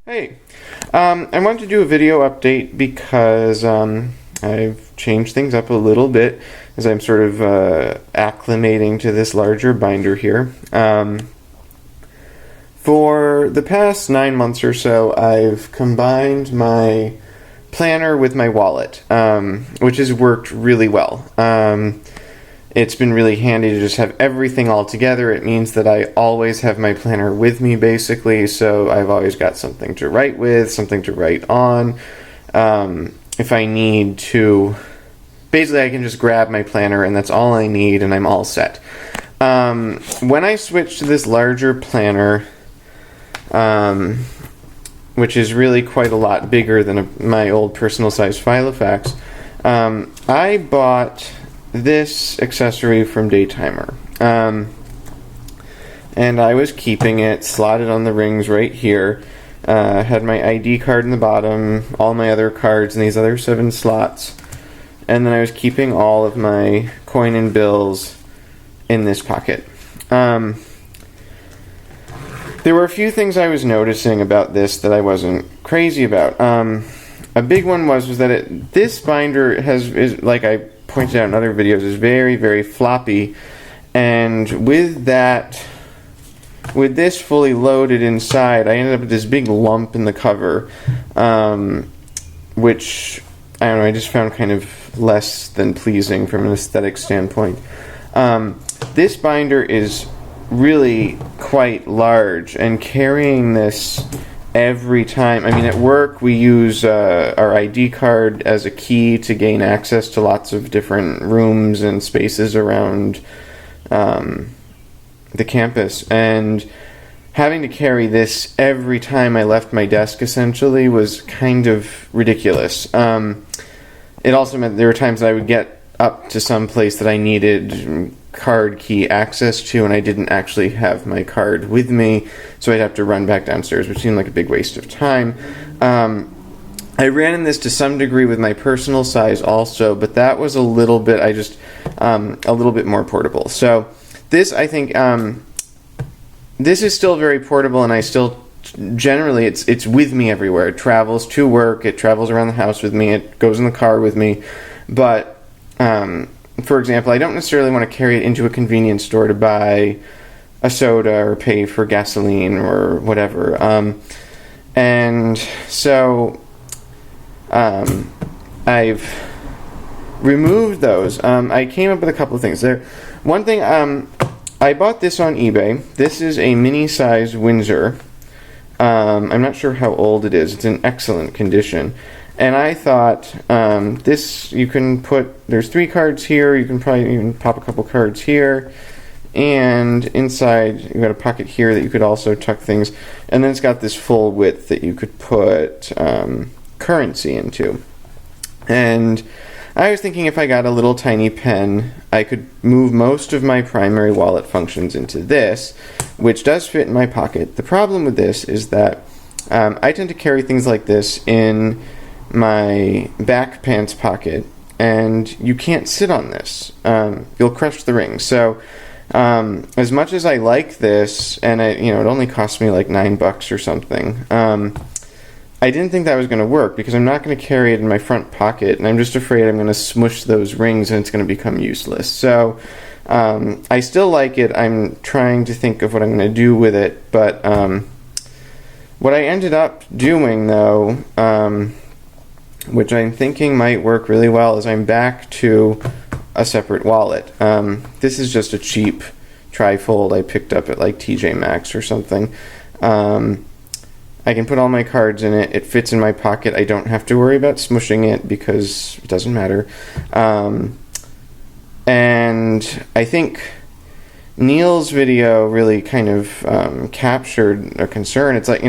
Hey, I wanted to do a video update because I've changed things up a little bit as I'm sort of acclimating to this larger binder here. For the past 9 months or so, I've combined my planner with my wallet, which has worked really well. It's been really handy to just have everything all together. It means that I always have my planner with me, basically, so I've always got something to write with, something to write on. If I need to, basically I can just grab my planner and that's all I need and I'm all set. When I switched to this larger planner, which is really quite a lot bigger than my old personal size Filofax, I bought this accessory from Daytimer, and I was keeping it slotted on the rings right here. Had my ID card in the bottom, all my other cards in these other 7 slots, and then I was keeping all of my coin and bills in this pocket. There were a few things I was noticing about this that I wasn't crazy about. A big one was that this binder is like I pointed out in other videos, is very, very floppy, and with this fully loaded inside, I ended up with this big lump in the cover, which I don't know, I just found kind of less than pleasing from an aesthetic standpoint. This binder is really quite large, and carrying this every time, I mean, at work we use our ID card as a key to gain access to lots of different rooms and spaces around the campus, and having to carry this every time I left my desk essentially was kind of ridiculous. It also meant there were times that I would get up to some place that I needed card key access to, and I didn't actually have my card with me, so I'd have to run back downstairs, which seemed like a big waste of time. I ran in this to some degree with my personal size also, but that was a little bit, a little bit more portable. So this, I think, this is still very portable, and I still, generally, it's with me everywhere. It travels to work, it travels around the house with me, it goes in the car with me, but for example, I don't necessarily want to carry it into a convenience store to buy a soda or pay for gasoline or whatever. And so I've removed those. I came up with a couple of things there. One thing, I bought this on eBay. This is a mini-size Windsor. I'm not sure how old it is. It's in excellent condition. And I thought, this, you can put, there's 3 cards here, you can probably even pop a couple cards here, and inside you've got a pocket here that you could also tuck things, and then it's got this full width that you could put currency into. And I was thinking if I got a little tiny pen, I could move most of my primary wallet functions into this, which does fit in my pocket. The problem with this is that I tend to carry things like this in my back pants pocket, and you can't sit on this. You'll crush the ring. So as much as I like this, and it only cost me like $9 or something, I didn't think that was going to work because I'm not going to carry it in my front pocket, and I'm just afraid I'm going to smush those rings and it's going to become useless. So I still like it. I'm trying to think of what I'm going to do with it, but what I ended up doing, though, which I'm thinking might work really well, is I'm back to a separate wallet. This is just a cheap trifold I picked up at like TJ Maxx or something. I can put all my cards in it. It fits in my pocket. I don't have to worry about smushing it because it doesn't matter. And I think Neil's video really kind of captured a concern. It's like,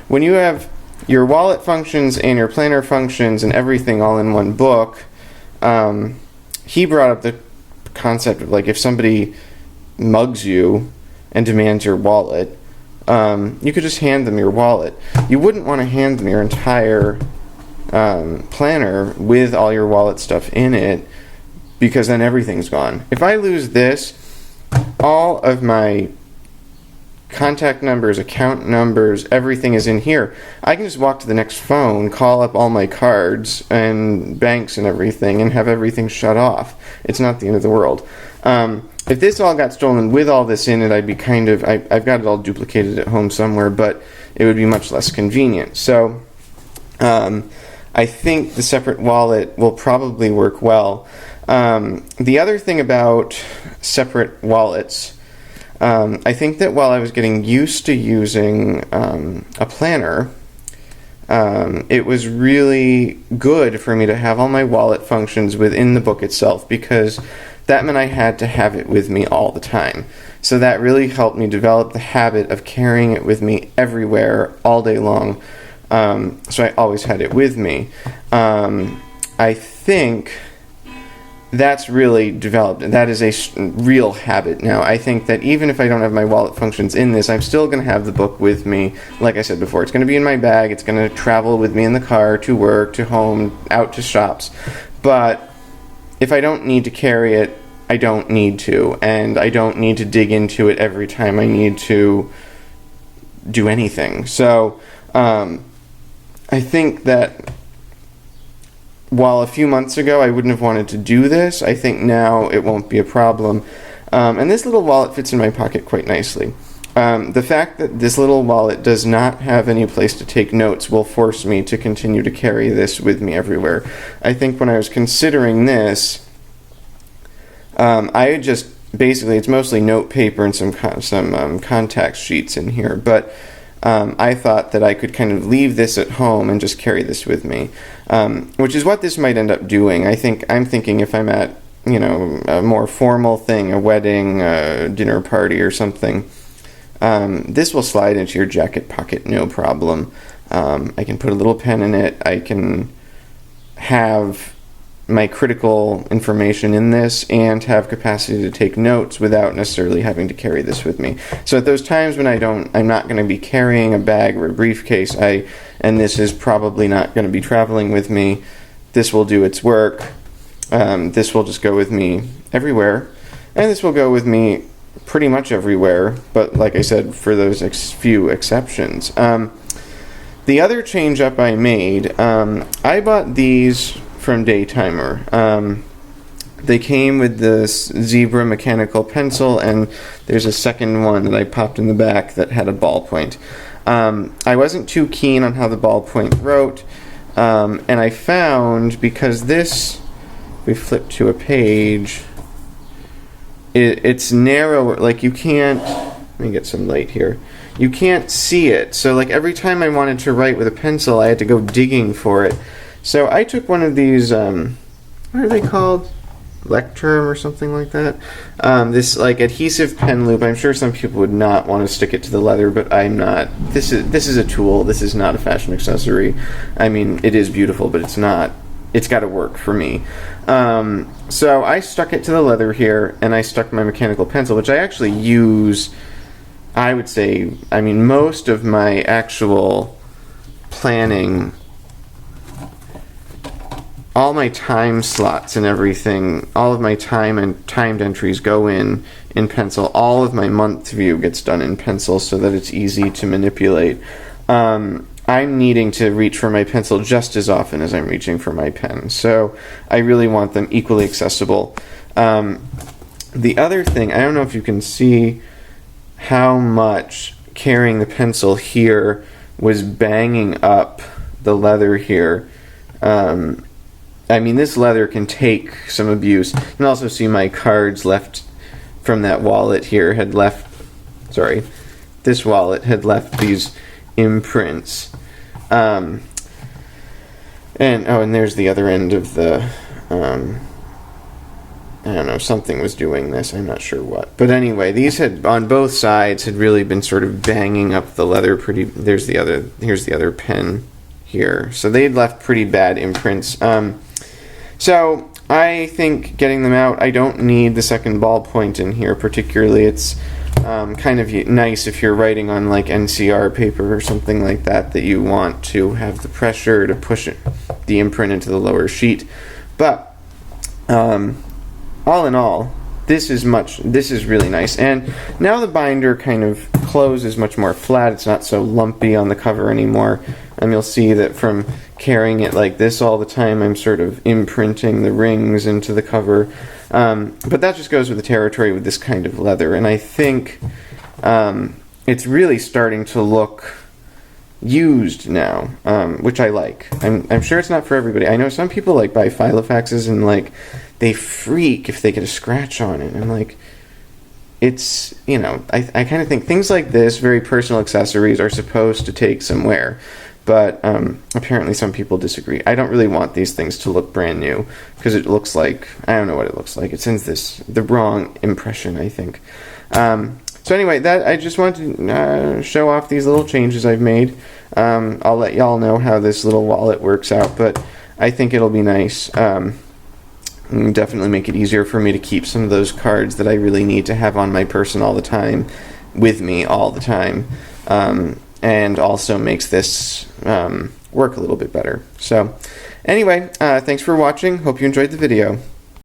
when you have your wallet functions and your planner functions and everything all in one book, he brought up the concept of, like, if somebody mugs you and demands your wallet, you could just hand them your wallet. You wouldn't want to hand them your entire planner with all your wallet stuff in it, because then everything's gone. If I lose this, all of my contact numbers, account numbers, everything is in here. I can just walk to the next phone, call up all my cards and banks and everything, and have everything shut off. It's not the end of the world. If this all got stolen with all this in it, I'd be I've got it all duplicated at home somewhere, but it would be much less convenient. So I think the separate wallet will probably work well. The other thing about separate wallets, I think that while I was getting used to using a planner, it was really good for me to have all my wallet functions within the book itself, because that meant I had to have it with me all the time. So that really helped me develop the habit of carrying it with me everywhere, all day long. So I always had it with me. I think that's really developed. That is a real habit now. I think that even if I don't have my wallet functions in this, I'm still going to have the book with me. Like I said before, it's going to be in my bag. It's going to travel with me in the car, to work, to home, out to shops. But if I don't need to carry it, I don't need to. And I don't need to dig into it every time I need to do anything. So I think that while a few months ago I wouldn't have wanted to do this, I think now it won't be a problem. And this little wallet fits in my pocket quite nicely. The fact that this little wallet does not have any place to take notes will force me to continue to carry this with me everywhere. I think when I was considering this, I just basically, it's mostly note paper and some contact sheets in here, but I thought that I could kind of leave this at home and just carry this with me, which is what this might end up doing. I'm thinking if I'm at, a more formal thing, a wedding, a dinner party or something, this will slide into your jacket pocket, no problem. I can put a little pen in it. I can have my critical information in this and have capacity to take notes without necessarily having to carry this with me. So at those times when I'm not going to be carrying a bag or a briefcase, and this is probably not going to be traveling with me, this will do its work. This will just go with me everywhere, and this will go with me pretty much everywhere, but like I said, for those few exceptions. The other change up I made, I bought these from Daytimer. They came with this Zebra mechanical pencil, and there's a second one that I popped in the back that had a ballpoint. I wasn't too keen on how the ballpoint wrote, and I found, because this, we flip to a page, it's narrower, like you can't, let me get some light here, you can't see it, so like every time I wanted to write with a pencil I had to go digging for it. So I took one of these, what are they called? Lectrum or something like that. This like adhesive pen loop. I'm sure some people would not want to stick it to the leather, but I'm not. This is a tool. This is not a fashion accessory. I mean, it is beautiful, but it's not. It's got to work for me. So I stuck it to the leather here, and I stuck my mechanical pencil, which I actually use, I would say, I mean, most of my actual planning, all my time slots and everything, all of my time and timed entries go in pencil. All of my month view gets done in pencil so that it's easy to manipulate. I'm needing to reach for my pencil just as often as I'm reaching for my pen, so I really want them equally accessible. The other thing, I don't know if you can see how much carrying the pencil here was banging up the leather here. I mean, this leather can take some abuse. You can also see my cards left from that wallet here this wallet had left these imprints. And there's the other end of the, I don't know, something was doing this, I'm not sure what. But anyway, these had, on both sides, had really been sort of banging up the leather pretty, here's the other pen here. So they'd left pretty bad imprints. So I think getting them out, I don't need the second ballpoint in here particularly. It's kind of nice if you're writing on like NCR paper or something like that you want to have the pressure to push the imprint into the lower sheet. But all in all, this is really nice. And now the binder kind of closes much more flat. It's not so lumpy on the cover anymore. You'll see that from carrying it like this all the time, I'm sort of imprinting the rings into the cover. But that just goes with the territory with this kind of leather. And I think it's really starting to look used now, which I like. I'm sure it's not for everybody. I know some people like buy Filofaxes and like they freak if they get a scratch on it. And like, it's, you know, I kind of think things like this, very personal accessories, are supposed to take some wear. But apparently some people disagree. I don't really want these things to look brand new because it looks like, I don't know what it looks like. It sends the wrong impression, I think. So anyway, that I just wanted to show off these little changes I've made. I'll let y'all know how this little wallet works out, but I think it'll be nice. Definitely make it easier for me to keep some of those cards that I really need to have on my person all the time, with me all the time, and also makes this work a little bit better. So anyway, thanks for watching. Hope you enjoyed the video.